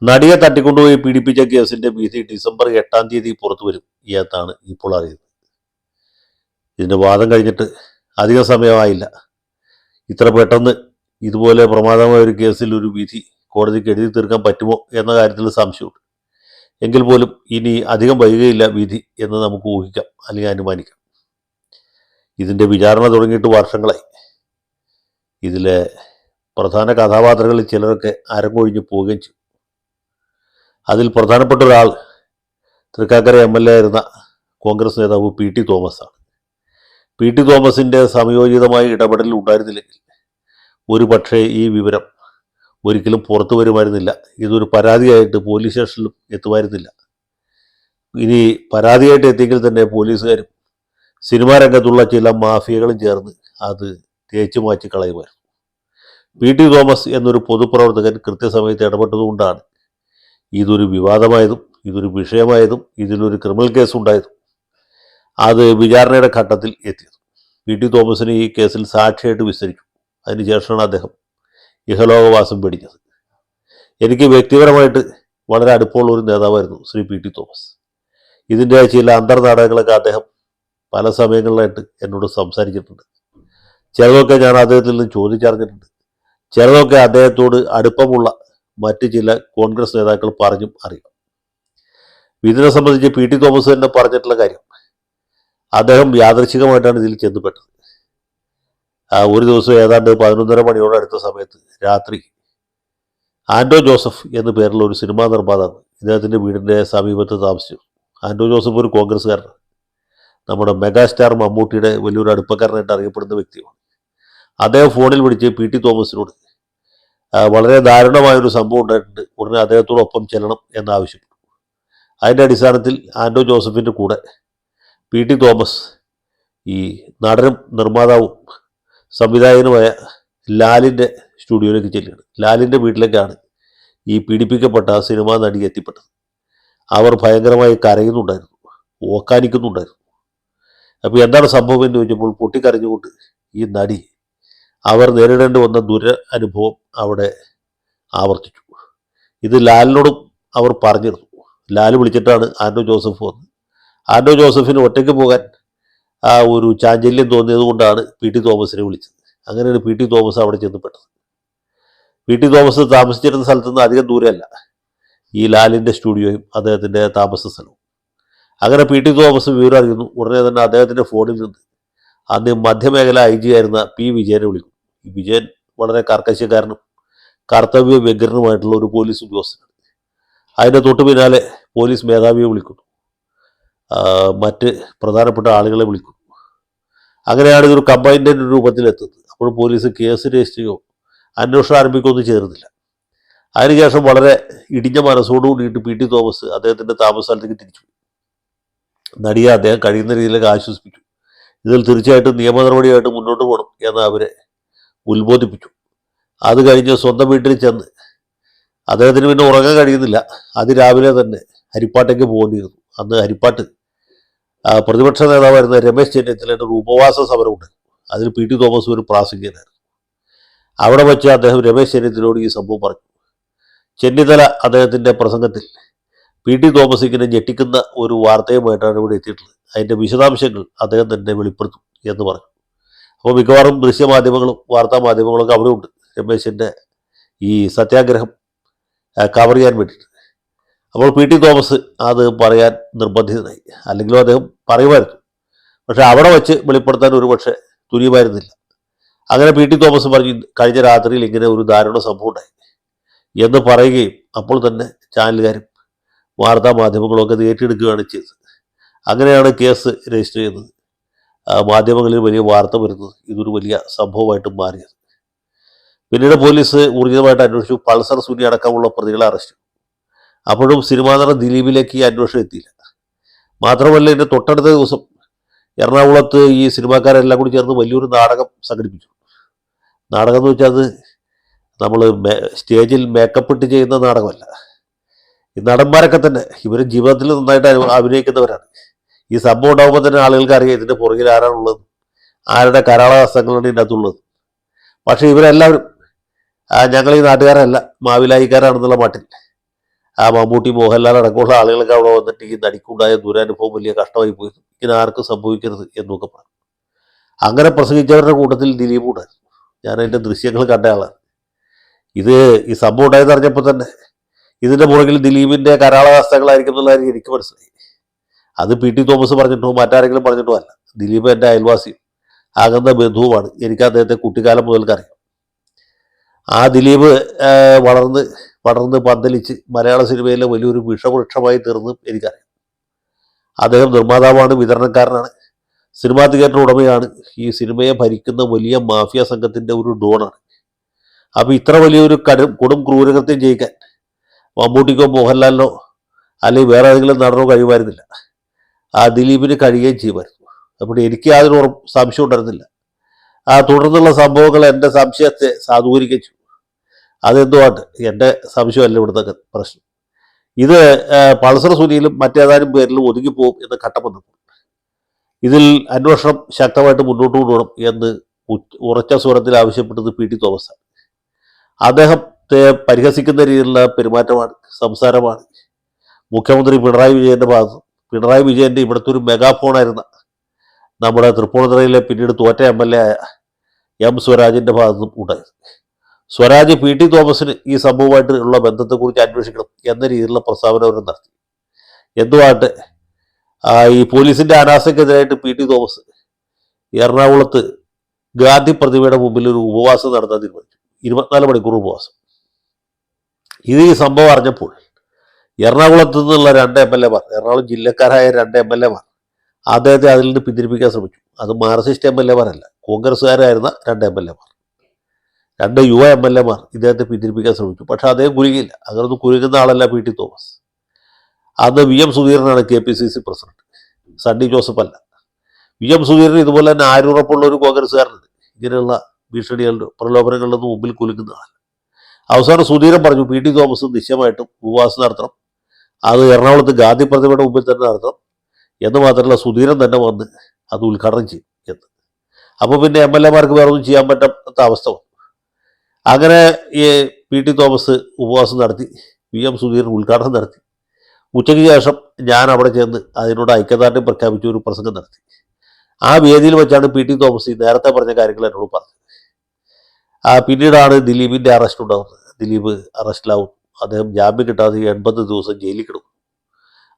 നടിയെ തട്ടിക്കൊണ്ടുപോയി പീഡിപ്പിച്ച കേസിന്റെ വിധി ഡിസംബർ 8 പുറത്തു വരും എന്നാണ് ഇപ്പോൾ അറിയുന്നത്. ഇതിന്റെ വാദം കഴിഞ്ഞിട്ട് അധിക സമയമായില്ല. ഇത്ര പെട്ടെന്ന് ഇതുപോലെ പ്രമാദമായ ഒരു കേസിൽ ഒരു വിധി കോടതിക്ക് എഴുതി തീർക്കാൻ പറ്റുമോ എന്ന കാര്യത്തിൽ സംശയമുണ്ട്. എങ്കിൽ പോലും ഇനി അധികം വൈകുകയില്ല വിധി എന്ന് നമുക്ക് ഊഹിക്കാം, അല്ലെങ്കിൽ അനുമാനിക്കാം. ഇതിന്റെ വിചാരണ തുടങ്ങിയിട്ട് വർഷങ്ങളായി. ഇതിലെ പ്രധാന കഥാപാത്രങ്ങളിൽ ചിലരൊക്കെ അരങ്ങൊഴിഞ്ഞു പോവുകയും ചെയ്തു. അതിൽ പ്രധാനപ്പെട്ട ഒരാൾ തൃക്കാക്കര MLA ആയിരുന്ന കോൺഗ്രസ് നേതാവ് PT തോമസാണ്. PT തോമസിന്റെ സംയോജിതമായ ഇടപെടൽ ഉണ്ടായിരുന്നില്ലെങ്കിൽ ഒരു പക്ഷേ ഈ വിവരം ഒരിക്കലും പുറത്തു വരുമായിരുന്നില്ല. ഇതൊരു പരാതിയായിട്ട് പോലീസ് സ്റ്റേഷനിലും എത്തുമായിരുന്നില്ല. ഇനി പരാതിയായിട്ട് എത്തിയെങ്കിൽ തന്നെ പോലീസുകാരും സിനിമാ രംഗത്തുള്ള ചില മാഫിയകളും ചേർന്ന് അത് തേച്ചു മാറ്റി കളയുമായിരുന്നു. PT തോമസ് എന്നൊരു പൊതുപ്രവർത്തകൻ കൃത്യസമയത്ത് ഇടപെട്ടതുകൊണ്ടാണ് ഇതൊരു വിവാദമായതും ഇതൊരു വിഷയമായതും ഇതിലൊരു ക്രിമിനൽ കേസ് ഉണ്ടായതും അത് വിചാരണയുടെ ഘട്ടത്തിൽ എത്തിയത്. PT തോമസിന് ഈ കേസിൽ സാക്ഷിയായിട്ട് വിസ്തരിച്ചു. അതിനുശേഷമാണ് അദ്ദേഹം ഇഹലോകവാസം വെടിഞ്ഞത്. എനിക്ക് വ്യക്തിപരമായിട്ട് വളരെ അടുപ്പമുള്ള ഒരു നേതാവായിരുന്നു ശ്രീ PT തോമസ്. ഇതിൻ്റെ ചില അന്തർനാടകങ്ങളൊക്കെ അദ്ദേഹം പല സമയങ്ങളിലായിട്ട് എന്നോട് സംസാരിച്ചിട്ടുണ്ട്. ചിലതൊക്കെ ഞാൻ അദ്ദേഹത്തിൽ നിന്ന് ചോദിച്ചറിഞ്ഞിട്ടുണ്ട്. ചിലതൊക്കെ അദ്ദേഹത്തോട് അടുപ്പമുള്ള മറ്റ് ചില കോൺഗ്രസ് നേതാക്കൾ പറഞ്ഞും അറിയാം. ഇതിനെ സംബന്ധിച്ച് PT തോമസ് തന്നെ പറഞ്ഞിട്ടുള്ള കാര്യം, അദ്ദേഹം യാദൃച്ഛികമായിട്ടാണ് ഇതിൽ ചെന്നപ്പെട്ടത്. ഒരു ദിവസം ഏതാണ്ട് 11:30 മണിയോടെ അടുത്ത സമയത്ത് രാത്രി ആൻഡോ ജോസഫ് എന്ന പേരുള്ള ഒരു സിനിമാ നിർമ്മാതാവ് ഇദ്ദേഹത്തിൻ്റെ വീടിൻ്റെ സമീപത്ത് താമസിച്ചു. ആൻഡോ ജോസഫ് ഒരു കോൺഗ്രസ്സുകാരനാണ്. നമ്മുടെ മെഗാസ്റ്റാർ മമ്മൂട്ടിയുടെ വലിയൊരു അടുപ്പക്കാരനായിട്ട് അറിയപ്പെടുന്ന വ്യക്തിയാണ്. അദ്ദേഹം ഫോണിൽ വിളിച്ച് PT തോമസിനോട് വളരെ ദാരുണമായൊരു സംഭവം ഉണ്ടായിട്ടുണ്ട്, ഉടനെ അദ്ദേഹത്തോടൊപ്പം ചെല്ലണം എന്നാവശ്യപ്പെട്ടു. അതിൻ്റെ അടിസ്ഥാനത്തിൽ ആൻഡോ ജോസഫിൻ്റെ കൂടെ PT തോമസ് ഈ നടനും നിർമ്മാതാവും സംവിധായകനുമായ ലാലിൻ്റെ സ്റ്റുഡിയോയിലേക്ക് ചെല്ലുകയാണ്. ലാലിൻ്റെ വീട്ടിലേക്കാണ് ഈ പീഡിപ്പിക്കപ്പെട്ട സിനിമാ നടി എത്തിപ്പെട്ടത്. അവർ ഭയങ്കരമായി കരയുന്നുണ്ടായിരുന്നു, ഓക്കാനിക്കുന്നുണ്ടായിരുന്നു. അപ്പോൾ എന്താണ് സംഭവം എന്ന് ചോദിച്ചപ്പോൾ പൊട്ടിക്കരഞ്ഞുകൊണ്ട് ഈ നടി അവർ നേരിടേണ്ടി വന്ന അനുഭവം അവിടെ ആവർത്തിച്ചു. ഇത് ലാലിനോടും അവർ പറഞ്ഞിരുന്നു. ലാൽ വിളിച്ചിട്ടാണ് ആൻഡോ ജോസഫ് വന്നത്. ആൻഡോ ജോസഫിന് ഒറ്റയ്ക്ക് പോകാൻ ഒരു ചാഞ്ചല്യം തോന്നിയത് കൊണ്ടാണ് PT തോമസിനെ വിളിച്ചത്. അങ്ങനെയാണ് PT തോമസ് അവിടെ ചെന്നപ്പെട്ടത്. PT തോമസ് താമസിച്ചിരുന്ന സ്ഥലത്ത് നിന്ന് അധികം ദൂരമല്ല ഈ ലാലിൻ്റെ സ്റ്റുഡിയോയും അദ്ദേഹത്തിൻ്റെ താമസ സ്ഥലവും. അങ്ങനെ PT തോമസ് വിവരം അറിയുന്നു. ഉടനെ തന്നെ അദ്ദേഹത്തിൻ്റെ ഫോണിൽ നിന്ന് അന്ന് മധ്യമേഖല IG ആയിരുന്ന P വിജയനെ വിളിക്കുന്നു. ഈ വിജയൻ വളരെ കർക്കശക്കാരനും കർത്തവ്യ വ്യഗ്രനുമായിട്ടുള്ള ഒരു പോലീസ് ഉദ്യോഗസ്ഥനാണ്. അതിൻ്റെ തൊട്ടു പിന്നാലെ പോലീസ് മേധാവിയെ വിളിക്കുന്നു, മറ്റ് പ്രധാനപ്പെട്ട ആളുകളെ വിളിക്കുന്നു. അങ്ങനെയാണ് ഇതൊരു കമ്പൈൻഡ് രൂപത്തിലെത്തുന്നത്. അപ്പോൾ പോലീസ് കേസ് രജിസ്റ്റർ ചെയ്യുകയോ അന്വേഷണം ആരംഭിക്കുകയൊന്നും ചേർന്നില്ല. അതിനുശേഷം വളരെ ഇടിഞ്ഞ മനസ്സോടുകൂടിയിട്ട് PT തോമസ് അദ്ദേഹത്തിൻ്റെ താമസ സ്ഥലത്തേക്ക് തിരിച്ചു. നടിയെ അദ്ദേഹം കഴിയുന്ന രീതിയിലേക്ക് ആശ്വസിപ്പിച്ചു. ഇതിൽ തീർച്ചയായിട്ടും നിയമ നടപടിയായിട്ട് മുന്നോട്ട് പോകണം എന്ന് അവരെ ഉത്ബോധിപ്പിച്ചു. അത് കഴിഞ്ഞ് സ്വന്തം വീട്ടിൽ ചെന്ന് അദ്ദേഹത്തിന് പിന്നെ ഉറങ്ങാൻ കഴിയുന്നില്ല. അതിരാവിലെ തന്നെ ഹരിപ്പാട്ടേക്ക് പോകേണ്ടിയിരുന്നു. അന്ന് ഹരിപ്പാട്ട് പ്രതിപക്ഷ നേതാവായിരുന്ന രമേശ് ചെന്നിത്തലയുടെ ഒരു ഉപവാസ സമരമുണ്ട്. അതിൽ PT തോമസ് ഒരു പ്രാസംഗികനായിരുന്നു. അവിടെ വെച്ച് അദ്ദേഹം രമേശ് ചെന്നിത്തലയോട് ഈ സംഭവം പറഞ്ഞു. ചെന്നിത്തല അദ്ദേഹത്തിൻ്റെ പ്രസംഗത്തിൽ PT തോമസ് ഇങ്ങനെ ഞെട്ടിക്കുന്ന ഒരു വാർത്തയുമായിട്ടാണ് ഇവിടെ എത്തിയിട്ടുള്ളത്, അതിൻ്റെ വിശദാംശങ്ങൾ അദ്ദേഹം തന്നെ വെളിപ്പെടുത്തും എന്ന് പറഞ്ഞു. അപ്പോൾ മിക്കവാറും ദൃശ്യമാധ്യമങ്ങളും വാർത്താ മാധ്യമങ്ങളൊക്കെ അവിടെ ഉണ്ട് രമേശിൻ്റെ ഈ സത്യാഗ്രഹം കവർ ചെയ്യാൻ വേണ്ടിയിട്ട്. അപ്പോൾ PT തോമസ് അത് പറയാൻ നിർബന്ധിതനായി. അല്ലെങ്കിലും അദ്ദേഹം പറയുമായിരുന്നു, പക്ഷെ അവിടെ വെച്ച് വെളിപ്പെടുത്താൻ ഒരുപക്ഷെ തുനിയുമായിരുന്നില്ല. അങ്ങനെ PT തോമസ് പറഞ്ഞു, കഴിഞ്ഞ രാത്രിയിൽ ഇങ്ങനെ ഒരു ദാരുണ സംഭവം ഉണ്ടായി എന്ന് പറയുകയും അപ്പോൾ തന്നെ ചാനലുകാരും വാർത്താ മാധ്യമങ്ങളൊക്കെ അത് ഏറ്റെടുക്കുകയാണ് ചെയ്തത്. അങ്ങനെയാണ് കേസ് രജിസ്റ്റർ ചെയ്യുന്നത്. മാധ്യമങ്ങളിൽ വലിയ വാർത്ത വരുന്നത്. ഇതൊരു വലിയ സംഭവമായിട്ട് മാറിയത്. പിന്നീട് പോലീസ് ഊർജിതമായിട്ട് അന്വേഷിച്ചു. പൾസർ സുനി അടക്കമുള്ള പ്രതികളെ അറസ്റ്റ് ചെയ്തു. അപ്പോഴും സിനിമാ നടൻ ദിലീപിലേക്ക് ഈ അന്വേഷണം എത്തിയില്ല. മാത്രമല്ല ഇതിൻ്റെ തൊട്ടടുത്ത ദിവസം എറണാകുളത്ത് ഈ സിനിമാക്കാരെല്ലാം കൂടി ചേർന്ന് വലിയൊരു നാടകം സംഘടിപ്പിച്ചു. നാടകം എന്ന് വെച്ചാൽ അത് നമ്മൾ സ്റ്റേജിൽ മേക്കപ്പ് ഇട്ട് ചെയ്യുന്ന നാടകമല്ല. ഈ നടന്മാരൊക്കെ തന്നെ ഇവർ ജീവിതത്തിൽ നന്നായിട്ട് അഭിനയിക്കുന്നവരാണ്. ഈ സംഭവം ഉണ്ടാകുമ്പോൾ തന്നെ ആളുകൾക്ക് അറിയാം ഇതിൻ്റെ പുറകിൽ ആരാണുള്ളത്, ആരുടെ കരാളഹസ്തങ്ങളാണ് ഇതിൻ്റെ അകത്തുള്ളത്. പക്ഷേ ഇവരെല്ലാവരും ഞങ്ങൾ ഈ നാട്ടുകാരല്ല, മാവിലായിക്കാരാണെന്നുള്ള മട്ടിൽ ആ മമ്മൂട്ടി, മോഹൻലാൽ അടക്കമുള്ള ആളുകളൊക്കെ അവിടെ വന്നിട്ട് ഈ നടിക്കുണ്ടായ ദുരനുഭവം വലിയ കഷ്ടമായി പോയി, ഇങ്ങനെ ആർക്കും സംഭവിക്കരുത് എന്നൊക്കെ പറഞ്ഞു. അങ്ങനെ പ്രസംഗിച്ചവരുടെ കൂട്ടത്തിൽ ദിലീപ് ഉണ്ടായിരുന്നു. ഞാൻ അതിൻ്റെ ദൃശ്യങ്ങൾ കണ്ട ആളാണ്. ഇത് ഈ സംഭവം ഉണ്ടായെന്ന് അറിഞ്ഞപ്പോൾ തന്നെ ഇതിൻ്റെ പുറകിൽ ദിലീപിൻ്റെ കരാളഹസ്തങ്ങളായിരിക്കും എന്നുള്ള കാര്യം എനിക്ക് മനസ്സിലായി. അത് പി ടി തോമസ് പറഞ്ഞിട്ടോ മറ്റാരെങ്കിലും പറഞ്ഞിട്ടോ അല്ല. ദിലീപ് എൻ്റെ അയൽവാസിയും ആകുന്ന ബന്ധുവുമാണ്. എനിക്ക് അദ്ദേഹത്തെ കുട്ടിക്കാലം മുതൽക്കറിയാം. ആ ദിലീപ് വളർന്ന് വളർന്ന് പന്തലിച്ച് മലയാള സിനിമയിലെ വലിയൊരു വിഷവൃക്ഷമായി തീർന്ന് എനിക്കറിയാം. അദ്ദേഹം നിർമ്മാതാവാണ്, വിതരണക്കാരനാണ്, സിനിമാ തിയേറ്റർ ഉടമയാണ്, ഈ സിനിമയെ ഭരിക്കുന്ന വലിയ മാഫിയ സംഘത്തിൻ്റെ ഒരു ഡോണാണ്. അപ്പോൾ ഇത്ര വലിയൊരു കൊടും ക്രൂരകൃത്യം ചെയ്യിക്കാൻ മമ്മൂട്ടിക്കോ മോഹൻലാലിനോ അല്ലെങ്കിൽ വേറെ ഏതെങ്കിലും നടനോ കഴിയുമായിരുന്നില്ല. ആ ദിലീപിന് കഴിയുകയും ചെയ്യുമായിരുന്നു. അപ്പോൾ എനിക്ക് യാതൊരു സംശയം ഉണ്ടായിരുന്നില്ല. ആ തുടർന്നുള്ള സംഭവങ്ങൾ എൻ്റെ സംശയത്തെ സാധൂകരിക്കുകയും ചെയ്തു. അതെന്തുമായിട്ട് എൻ്റെ സംശയമല്ല ഇവിടുത്തെ പ്രശ്നം. ഇത് പൾസർ സുനിയിലും മറ്റേതാനും പേരിലും ഒതുങ്ങിപ്പോകും എന്ന് ഘട്ടം വന്നപ്പോൾ ഇതിൽ അന്വേഷണം ശക്തമായിട്ട് മുന്നോട്ട് കൊണ്ടുപോകണം എന്ന് ഉറച്ച സ്വരത്തിൽ ആവശ്യപ്പെട്ടത് പി ടി തോമസാണ്. അദ്ദേഹത്തെ പരിഹസിക്കുന്ന രീതിയിലുള്ള പെരുമാറ്റമാണ്, സംസാരമാണ് മുഖ്യമന്ത്രി പിണറായി വിജയൻ്റെ ഭാഗത്ത്. പിണറായി വിജയൻ്റെ ഇവിടുത്തെ ഒരു മെഗാഫോണായിരുന്ന നമ്മുടെ തൃപ്പൂണിത്തുറയിലെ പിന്നീട് തോറ്റ MLA ആയ എം സ്വരാജിൻ്റെ ഭാഗത്തും ഉണ്ടായത്. സ്വരാജ് പി ടി തോമസിന് ഈ സംഭവമായിട്ട് ഉള്ള ബന്ധത്തെക്കുറിച്ച് അന്വേഷിക്കണം എന്ന രീതിയിലുള്ള പ്രസ്താവന അവർ നടത്തി. എന്തുമായിട്ട് ഈ പോലീസിൻ്റെ അനാസ്ഥയ്ക്കെതിരായിട്ട് പി ടി തോമസ് എറണാകുളത്ത് ഗാന്ധി പ്രതിമയുടെ മുമ്പിൽ ഒരു ഉപവാസം നടത്താൻ തീരുമാനിച്ചു. 24 മണിക്കൂർ ഉപവാസം. ഇത് ഈ സംഭവം അറിഞ്ഞപ്പോൾ എറണാകുളത്ത് നിന്നുള്ള 2 MLA മാർ, എറണാകുളം ജില്ലക്കാരായ 2 MLA മാർ അദ്ദേഹത്തെ അതിൽ നിന്ന് പിന്തിരിപ്പിക്കാൻ ശ്രമിച്ചു. അത് മാർക്സിസ്റ്റ് MLA മാരല്ല, കോൺഗ്രസ്സുകാരായിരുന്ന 2 MLA മാർ, 2 യുവ MLA മാർ ഇദ്ദേഹത്തെ പിന്തിരിപ്പിക്കാൻ ശ്രമിച്ചു. പക്ഷെ അദ്ദേഹം കുരുങ്ങിയില്ല. അങ്ങനൊന്നും കുരുങ്ങുന്ന ആളല്ല പി ടി തോമസ്. അന്ന് VM സുധീരനാണ് KPCC president, Sunny Joseph അല്ല. VM സുധീരൻ ഇതുപോലെ തന്നെ ആരുറപ്പുള്ള ഒരു കോൺഗ്രസ്സുകാരനുണ്ട്. ഇങ്ങനെയുള്ള ഭീഷണികളുടെ പ്രലോഭനങ്ങളുടെ മുമ്പിൽ കുലുക്കുന്ന ആൾ. അവസാനം സുധീരൻ പറഞ്ഞു പി ടി തോമസ് നിശ്ചയമായിട്ടും ഉപവാസം നടത്തണം, അത് എറണാകുളത്ത് ഗാന്ധി പ്രതിമയുടെ മുമ്പിൽ തന്നെ നടത്തണം എന്ന് മാത്രമല്ല സുധീരൻ തന്നെ വന്ന് അത് ഉദ്ഘാടനം ചെയ്യും എന്ന്. അപ്പോൾ പിന്നെ MLA മാർക്ക് വേറെ ഒന്നും ചെയ്യാൻ പറ്റാത്ത അവസ്ഥ വന്നു. അങ്ങനെ ഈ പി ടി തോമസ് ഉപവാസം നടത്തി, VM സുധീരൻ ഉദ്ഘാടനം നടത്തി. ഉച്ചയ്ക്ക് ശേഷം ഞാൻ അവിടെ ചെന്ന് അതിനോട് ഐക്യദാർഢ്യം പ്രഖ്യാപിച്ച ഒരു പ്രസംഗം നടത്തി. ആ വേദിയിൽ വെച്ചാണ് പി ടി തോമസ് ഈ നേരത്തെ പറഞ്ഞ കാര്യങ്ങൾ എന്നോട് പറഞ്ഞത്. പിന്നീടാണ് ദിലീപിൻ്റെ അറസ്റ്റ് ഉണ്ടാകുന്നത്. ദിലീപ് അറസ്റ്റിലാവും. അദ്ദേഹം ജാമ്യം കിട്ടാതെ 80 ദിവസം ജയിലിൽ കിടന്നു.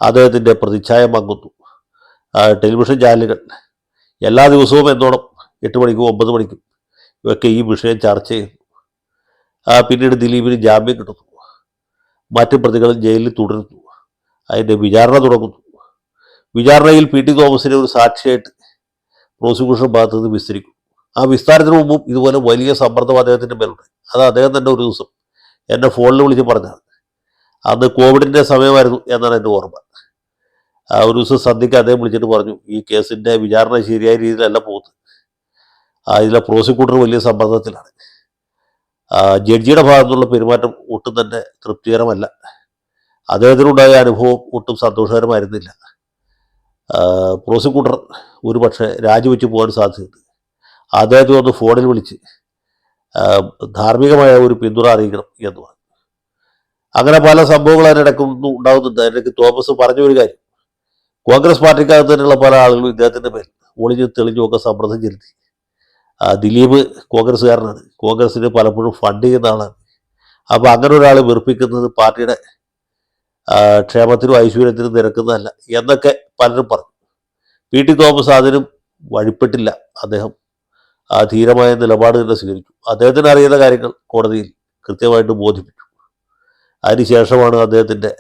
അദ്ദേഹത്തിൻ്റെ പ്രതിച്ഛായ മങ്ങുന്നു. ടെലിവിഷൻ ചാനലുകൾ എല്ലാ ദിവസവും എന്നോണം 8 മണിക്കും 9 മണിക്കും ഒക്കെ ഈ വിഷയം ചർച്ച ചെയ്യുന്നു. പിന്നീട് ദിലീപിന് ജാമ്യം കിട്ടുന്നു. മറ്റ് പ്രതികൾ ജയിലിൽ തുടരുന്നു. അതിൻ്റെ വിചാരണ തുടങ്ങുന്നു. വിചാരണയിൽ പി ടി തോമസിനെ ഒരു സാക്ഷിയായിട്ട് പ്രോസിക്യൂഷൻ ഭാഗത്ത് നിന്ന് വിസ്തരിക്കും. ആ വിസ്താരത്തിന് മുമ്പും ഇതുപോലെ വലിയ സമ്മർദ്ദം അദ്ദേഹത്തിൻ്റെ മേലുണ്ട്. അത് അദ്ദേഹം തന്നെ ഒരു ദിവസം എന്നെ ഫോണിൽ വിളിച്ച് പറഞ്ഞതാണ്. അന്ന് കോവിഡിൻ്റെ സമയമായിരുന്നു എന്നാണ് എൻ്റെ ഓർമ്മ. ഒരു ദിവസം സന്ധ്യയ്ക്ക് അദ്ദേഹം വിളിച്ചിട്ട് പറഞ്ഞു, ഈ കേസിൻ്റെ വിചാരണ ശരിയായ രീതിയിലല്ല പോകുന്നത്, ഇതിലെ പ്രോസിക്യൂട്ടർ വലിയ സമ്മർദ്ദത്തിലാണ്, ജഡ്ജിയുടെ ഭാഗത്തുനിന്നുള്ള പെരുമാറ്റം ഒട്ടും തന്നെ തൃപ്തികരമല്ല, അദ്ദേഹത്തിനുണ്ടായ അനുഭവം ഒട്ടും സന്തോഷകരമായിരുന്നില്ല, പ്രോസിക്യൂട്ടർ ഒരു പക്ഷേ രാജിവെച്ച് പോകാൻ സാധ്യതയുണ്ട്, അദ്ദേഹത്തെ ഒന്ന് ഫോണിൽ വിളിച്ച് ധാർമ്മികമായ ഒരു പിന്തുണ അറിയിക്കണം എന്ന് പറഞ്ഞു. അങ്ങനെ പല സംഭവങ്ങൾ അതിനിടയ്ക്കൊന്നും ഉണ്ടാകുന്നുണ്ട്. അതിനിടയ്ക്ക് തോമസ് പറഞ്ഞ ഒരു കാര്യം, കോൺഗ്രസ് പാർട്ടിക്കകത്ത് തന്നെയുള്ള പല ആളുകളും ഇദ്ദേഹത്തിൻ്റെ മേൽ ഒളിഞ്ഞു തെളിഞ്ഞും ഒക്കെ സമ്മർദ്ദം ചെലുത്തി. ദിലീപ് കോൺഗ്രസ്സുകാരനാണ്, കോൺഗ്രസ്സിന് പലപ്പോഴും ഫണ്ട് ചെയ്യുന്ന ആളാണ്. അപ്പോൾ അങ്ങനെ ഒരാൾ വെറുപ്പിക്കുന്നത് പാർട്ടിയുടെ ക്ഷേമത്തിനും ഐശ്വര്യത്തിനും നിരക്കുന്നതല്ല എന്നൊക്കെ പലരും പറഞ്ഞു. പി ടി തോമസ് അതിനും വഴിപ്പെട്ടില്ല. അദ്ദേഹം ധീരമായ നിലപാട് തന്നെ സ്വീകരിച്ചു. അദ്ദേഹത്തിന് അറിയുന്ന കാര്യങ്ങൾ കോടതിയിൽ കൃത്യമായിട്ട് ബോധിപ്പിച്ചു. അതിനുശേഷമാണ് അദ്ദേഹത്തിൻ്റെ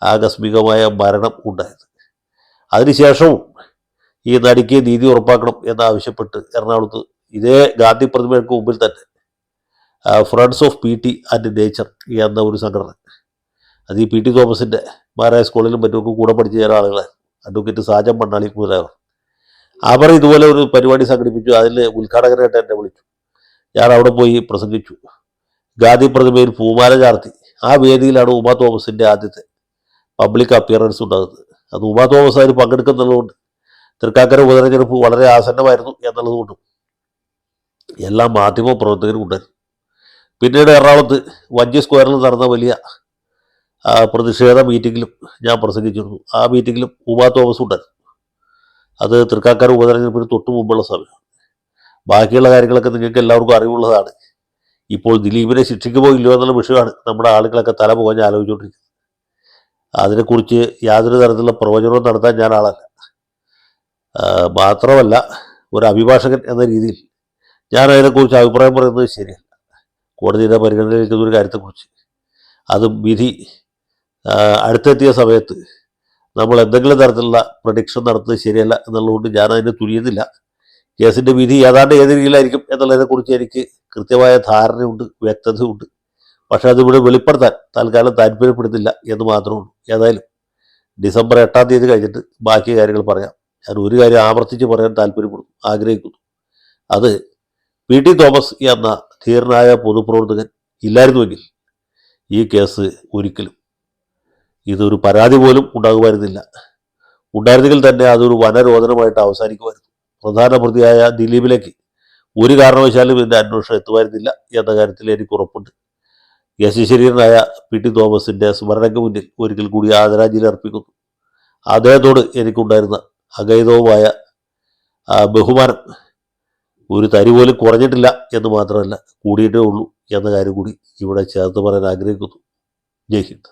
ആകസ്മികമായ മരണം ഉണ്ടായത്. അതിനുശേഷവും ഈ നടിക്ക് നീതി ഉറപ്പാക്കണം എന്നാവശ്യപ്പെട്ട് എറണാകുളത്ത് ഇതേ ഗാന്ധി പ്രതിമയ്ക്ക് മുമ്പിൽ തന്നെ friends of P T and nature എന്ന ഒരു സംഘടന, അത് ഈ പി ടി തോമസിൻ്റെ മാരായ സ്കൂളിലും മറ്റുമൊക്കെ കൂടെ പഠിച്ച ചില ആളുകളാണ്, അഡ്വക്കേറ്റ് സാജൻ മണ്ണാളി മുതലായവർ. അവർ ഇതുപോലെ ഒരു പരിപാടി സംഘടിപ്പിച്ചു. അതിൽ ഉദ്ഘാടകനായിട്ട് എന്നെ വിളിച്ചു. ഞാൻ അവിടെ പോയി പ്രസംഗിച്ചു. ഗാന്ധി പ്രതിമയിൽ പൂമാല ചാർത്തി. ആ വേദിയിലാണ് ഉമാ തോമസിൻ്റെ ആദ്യത്തെ പബ്ലിക് അപ്പിയറൻസ് ഉണ്ടാകുന്നത്. അത് ഉമാ തോമസ് അതിൽ പങ്കെടുക്കുന്നുള്ളതുകൊണ്ട്, തൃക്കാക്കര ഉപതെരഞ്ഞെടുപ്പ് വളരെ ആസന്നമായിരുന്നു എന്നുള്ളതുകൊണ്ടും എല്ലാ മാധ്യമ പ്രവർത്തകരും ഉണ്ടായിരുന്നു. പിന്നീട് എറണാകുളത്ത് വഞ്ചി സ്ക്വയറിൽ നടന്ന വലിയ പ്രതിഷേധ മീറ്റിങ്ങിലും ഞാൻ പ്രസംഗിച്ചിരുന്നു. ആ മീറ്റിങ്ങിലും ഉമാ തോമസ് ഉണ്ടായിരുന്നു. അത് തൃക്കാക്കര ഉപതെരഞ്ഞെടുപ്പിന് തൊട്ട് മുമ്പുള്ള സമയം. ബാക്കിയുള്ള കാര്യങ്ങളൊക്കെ നിങ്ങൾക്ക് എല്ലാവർക്കും അറിവുള്ളതാണ്. ഇപ്പോൾ ദിലീപിനെ ശിക്ഷിക്കുമോ ഇല്ലയോ എന്നുള്ള വിഷയമാണ് നമ്മുടെ ആളുകളൊക്കെ തല പുകഞ്ഞ് ആലോചിച്ചുകൊണ്ടിരിക്കുന്നത്. അതിനെക്കുറിച്ച് യാതൊരു തരത്തിലുള്ള പ്രവചനവും നടത്താൻ ഞാൻ ആളല്ല. മാത്രമല്ല, ഒരു അഭിഭാഷകൻ എന്ന രീതിയിൽ ഞാൻ അതിനെക്കുറിച്ച് അഭിപ്രായം പറയുന്നത് ശരിയല്ല. കോടതിയുടെ പരിഗണനയിലേക്കുന്ന ഒരു കാര്യത്തെക്കുറിച്ച് അതും വിധി അടുത്തെത്തിയ സമയത്ത് നമ്മൾ എന്തെങ്കിലും തരത്തിലുള്ള പ്രഡിക്ഷൻ നടത്തുന്നത് ശരിയല്ല എന്നുള്ളതുകൊണ്ട് ഞാൻ അതിന് തുനിയുന്നില്ല. കേസിൻ്റെ വിധി ഏതാണ്ട് ഏത് രീതിയിലായിരിക്കും എന്നുള്ളതിനെക്കുറിച്ച് എനിക്ക് കൃത്യമായ ധാരണയുണ്ട്, വ്യക്തതയുണ്ട്. പക്ഷേ അതിവിടെ വെളിപ്പെടുത്താൻ തൽക്കാലം താല്പര്യപ്പെടുന്നില്ല എന്ന് മാത്രമേ ഉള്ളൂ. ഏതായാലും ഡിസംബർ 8-ാം തീയതി കഴിഞ്ഞിട്ട് ബാക്കി കാര്യങ്ങൾ പറയാം. ഞാൻ ഒരു കാര്യം ആവർത്തിച്ച് പറയാൻ താല്പര്യപ്പെടുന്നു, ആഗ്രഹിക്കുന്നു. അത് PT തോമസ് എന്ന ധീരനായ പൊതുപ്രവർത്തകൻ ഇല്ലായിരുന്നുവെങ്കിൽ ഈ കേസ് ഒരിക്കലും ഇതൊരു പരാതി പോലും ഉണ്ടാകുമായിരുന്നില്ല. ഉണ്ടായിരുന്നെങ്കിൽ തന്നെ അതൊരു വനരോധനമായിട്ട് അവസാനിക്കുമായിരുന്നു. പ്രധാന പ്രതിയായ ദിലീപിലേക്ക് ഒരു കാരണവശാലും ഇതിൻ്റെ അന്വേഷണം എത്തുമായിരുന്നില്ല എന്ന കാര്യത്തിൽ എനിക്ക് ഉറപ്പുണ്ട്. യശശരീരനായ PT തോമസിൻ്റെ സ്മരണയ്ക്ക് മുന്നിൽ ഒരിക്കൽ കൂടി ആദരാഞ്ജലി അർപ്പിക്കുന്നു. അദ്ദേഹത്തോട് എനിക്കുണ്ടായിരുന്ന അഗൈതവുമായ ബഹുമാനം ഒരു തരി പോലും കുറഞ്ഞിട്ടില്ല എന്ന് മാത്രമല്ല, കൂടിയിട്ടേ ഉള്ളൂ എന്ന കാര്യം കൂടി ഇവിടെ ചേർത്ത് പറയാൻ ആഗ്രഹിക്കുന്നു. ജയ് ഹിന്ദ്.